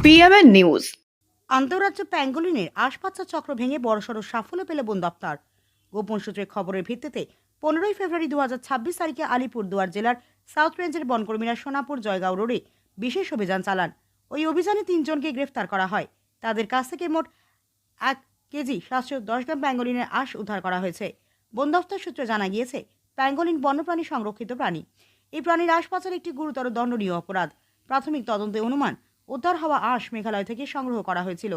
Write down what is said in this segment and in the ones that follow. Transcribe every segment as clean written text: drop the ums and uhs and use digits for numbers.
PMN news. আন্তঃরাজ্য প্যাঙ্গোলিনের আশপাচ্চা চক্র ভেঙে বড়সড় সাফল্য পেল বন দপ্তর। গোপন সূত্রে খবরের ভিত্তিতে 15 ফেব্রুয়ারি 2026 তারিখে আলিপুরদুয়ার জেলার সাউথ রেঞ্জের বনকর্মীরা সোনাপুর জয়গাঁও রোডে বিশেষ অভিযান চালান। ওই অভিযানে 3 জনকে গ্রেফতার করা হয়। তাদের কাছ থেকে মোট 1 কেজি 710 গ্রাম প্যাঙ্গোলিনের আঁশ উদ্ধার করা হয়েছে। বন দপ্তর সূত্রে জানা গিয়েছে, প্যাঙ্গোলিন বন্যপ্রাণী সংরক্ষিত প্রাণী। এই প্রাণীর আঁশ পাচার একটি গুরুতর দণ্ডনীয় অপরাধ। প্রাথমিক তদন্তে অনুমান, উদ্ধার হওয়া আঁশ মেঘালয় থেকে সংগ্রহ করা হয়েছিল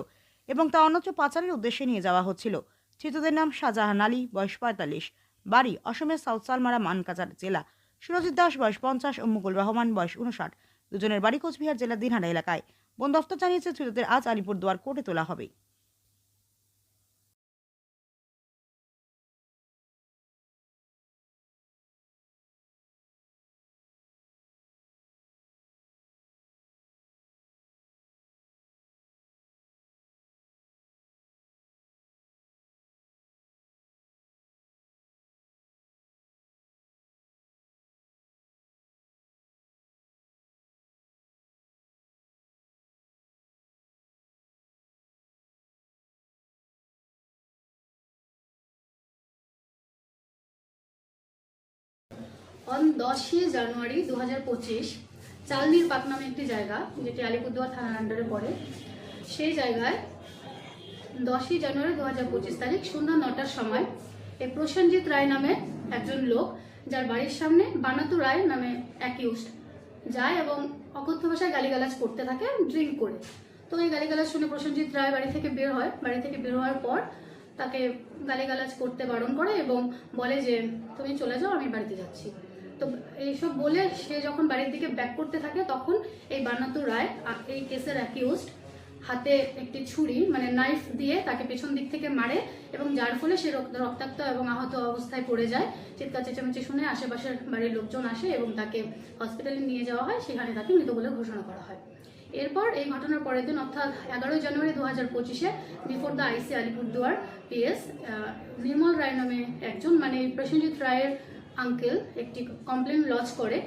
এবং তা অন্যত্র পাচারের উদ্দেশ্যে নিয়ে যাওয়া হচ্ছিল। ধৃতদের নাম শাহজাহান আলী, বয়স 45, বাড়ি অসমের সাউথ সালমারা মানকাজার জেলা, সুরজিৎ দাস, বয়স 50 ও মুকুল রহমান, বয়স 59, দুজনের বাড়ি কোচবিহার জেলার দিনহাটা এলাকায়। বন দফতর জানিয়েছে, ধৃতদের আজ আলিপুরদুয়ার কোর্টে তোলা হবে। অন 10 জানুয়ারি 2025 চালনির পাক নামে একটি জায়গা, যেটি আলিপুরদুয়ার থানার আন্ডারে পড়ে, সেই জায়গায় 10 জানুয়ারি 2025 তারিখ সন্ধ্যা 9টার সময় এই প্রসেনজিৎ রায় নামে একজন লোক, যার বাড়ির সামনে বানাতু রায় নামে অ্যাকিউজড যায় এবং অকথ্য ভাষায় গালিগালাজ করতে থাকে ড্রিঙ্ক করে। তো এই গালিগালাজ শুনে প্রসেনজিৎ রায় বাড়ি থেকে বের হয়। বাড়ি থেকে বের হওয়ার পর তাকে গালিগালাজ করতে বারণ করে এবং বলে যে তুমি চলে যাও, আমি বাড়িতে যাচ্ছি। তো এইসব বলে সে যখন বাড়ির দিকে ব্যাক করতে থাকে, তখন এই বানাতু রায়, এই কেসের অ্যাকিউজড, হাতে একটি ছুরি মানে নাইফ দিয়ে তাকে পেছন দিক থেকে মারে এবং যার ফলে সে রক্তাক্ত এবং আহত অবস্থায় পড়ে যায়। চিৎকার চেঁচামেচি শুনে আশেপাশের বাড়ির লোকজন আসে এবং তাকে হসপিটালে নিয়ে যাওয়া হয়। সেখানে তাকে মৃত বলে ঘোষণা করা হয়। এরপর এই ঘটনার পরের দিন অর্থাৎ 11 জানুয়ারি 2025 before the IC Alipurduar PS Nirmal Roy নামে একজন, মানে প্রসেনজিৎ রায়ের আঙ্কেল, একটি কমপ্লেন লজ করে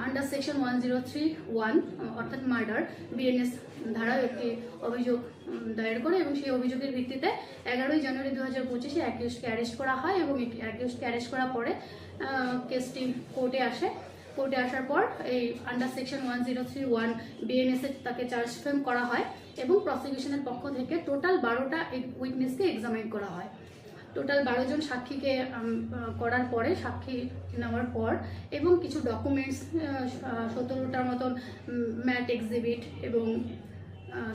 আন্ডার সেকশন 1031 অর্থাৎ মার্ডার বিএনএস ধারায় একটি অভিযোগ দায়ের করে এবং সেই অভিযোগের ভিত্তিতে 11 জানুয়ারি 2025 অ্যাকিউজকে অ্যারেস্ট করা হয় এবং অ্যাকিউজকে অ্যারেস্ট করার পরে কেসটি কোর্টে আসে। কোর্টে আসার পর এই আন্ডার সেকশন 1031 বিএনএসে তাকে চার্জ ফ্রেম করা হয় এবং প্রসিকিউশনের পক্ষ থেকে টোটাল 12টা উইটনেসকে এক্সামাইন করা হয়। টোটাল 12 জন সাক্ষীকে করার পরে, সাক্ষী নেওয়ার পর এবং কিছু ডকুমেন্টস 17টার মতন ম্যাট এক্সিবিট এবং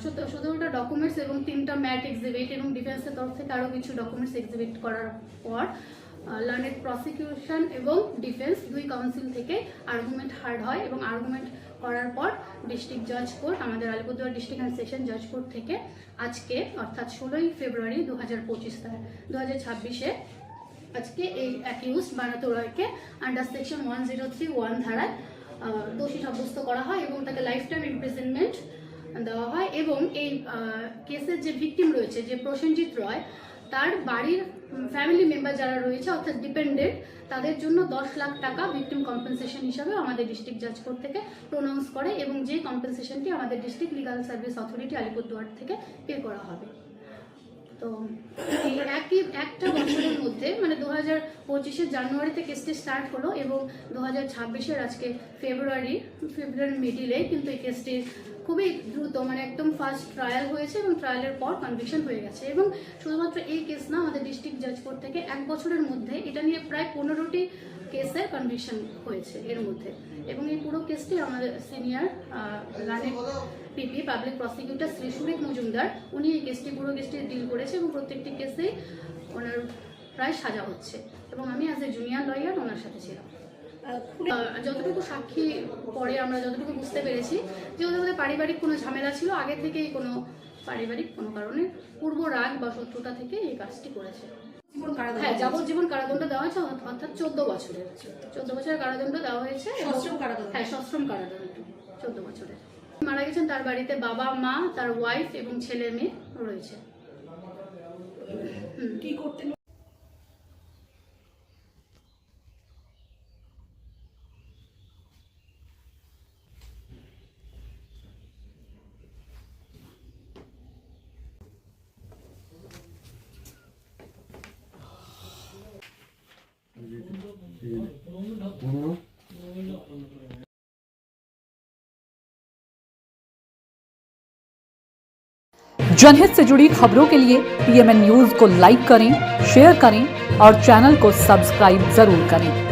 17টা ডকুমেন্টস এবং 3টা ম্যাট এক্সিবিট এবং ডিফেন্সের তরফ থেকে আরও কিছু ডকুমেন্টস এক্সিবিট করার পর লার্নেড প্রসিকিউশন এবং ডিফেন্স দুই কাউন্সিল থেকে আর্গুমেন্ট হার্ড হয় এবং আর্গুমেন্ট করার পর ডিস্ট্রিক্ট জাজ কোর্ট, আমাদের আলিপুরদুয়ার ডিস্ট্রিক্ট অ্যান্ড সেশন জাজ কোর্ট থেকে আজকে অর্থাৎ 16 ফেব্রুয়ারি 2026 আজকে এই অ্যাকিউজড বানাতু রায়কে আন্ডার সেকশন 1031 ধারায় দোষী সাব্যস্ত করা হয় এবং তাকে লাইফ টাইম ইমপ্রিজনমেন্ট দেওয়া হয়। এবং এই কেসের যে ভিকটিম রয়েছে, যে প্রসেনজিৎ রয়, তার বাড়ির ফ্যামিলি মেম্বার যারা রয়েছে অর্থাৎ ডিপেন্ডেন্ট, তাদের জন্য 10 লাখ টাকা ভিকটিম কম্পেনসেশন হিসাবে আমাদের ডিস্ট্রিক্ট জাজ কোর্ট থেকে প্রোনাউন্স করে এবং যে কম্পেনসেশনটি আমাদের district legal service authority Alipurduar থেকে পে করা হবে। তো এই একটা বছরের মধ্যে, মানে 2025 জানুয়ারিতে কেসটি স্টার্ট হলো এবং 2026 আজকে ফেব্রুয়ারি মিডিলে কিন্তু এই কেসটি খুবই দ্রুত, মানে একদম ফার্স্ট ট্রায়াল হয়েছে এবং ট্রায়ালের পর কনভিকশন হয়ে গেছে। এবং শুধুমাত্র এই কেস না, আমাদের ডিস্ট্রিক্ট জাজ কোর্ট থেকে 1 বছরের মধ্যে এটা নিয়ে প্রায় 15টি কেসের কনভিকশন হয়েছে এর মধ্যে। এবং এই পুরো কেসটি আমাদের সিনিয়র লার্নেড পিপি পাবলিক প্রসিকিউটর শ্রী সুরিত মজুমদার, উনি এই পুরো কেসটি ডিল করেছে এবং প্রত্যেকটি কেসেই ওনার প্রায় সাজা হচ্ছে এবং আমি অ্যাজ এ জুনিয়র লয়ার ওনার সাথে ছিলাম। যতটুকু সাক্ষী পরে আমরা যতটুকু বুঝতে পেরেছি যে ওদের মধ্যে পারিবারিক কোনো ঝামেলা ছিল, আগে থেকেই কোনো পারিবারিক কোনো কারণে পূর্ব রাগ বা শত্রুতা থেকে এই কাজটি করেছে। হ্যাঁ, যাবজ্জীবন কারাদণ্ড দেওয়া হয়েছে, অর্থাৎ 14 বছরের কারাদণ্ড দেওয়া হয়েছে। হ্যাঁ, সশ্রম কারাদণ্ড 14 বছরের। মারা গেছেন, তার বাড়িতে বাবা, মা, তার ওয়াইফ এবং ছেলে মেয়ে রয়েছে। কি করতে जनहित से जुड़ी खबरों के लिए PMN न्यूज को लाइक करें, शेयर करें और चैनल को सब्सक्राइब जरूर करें।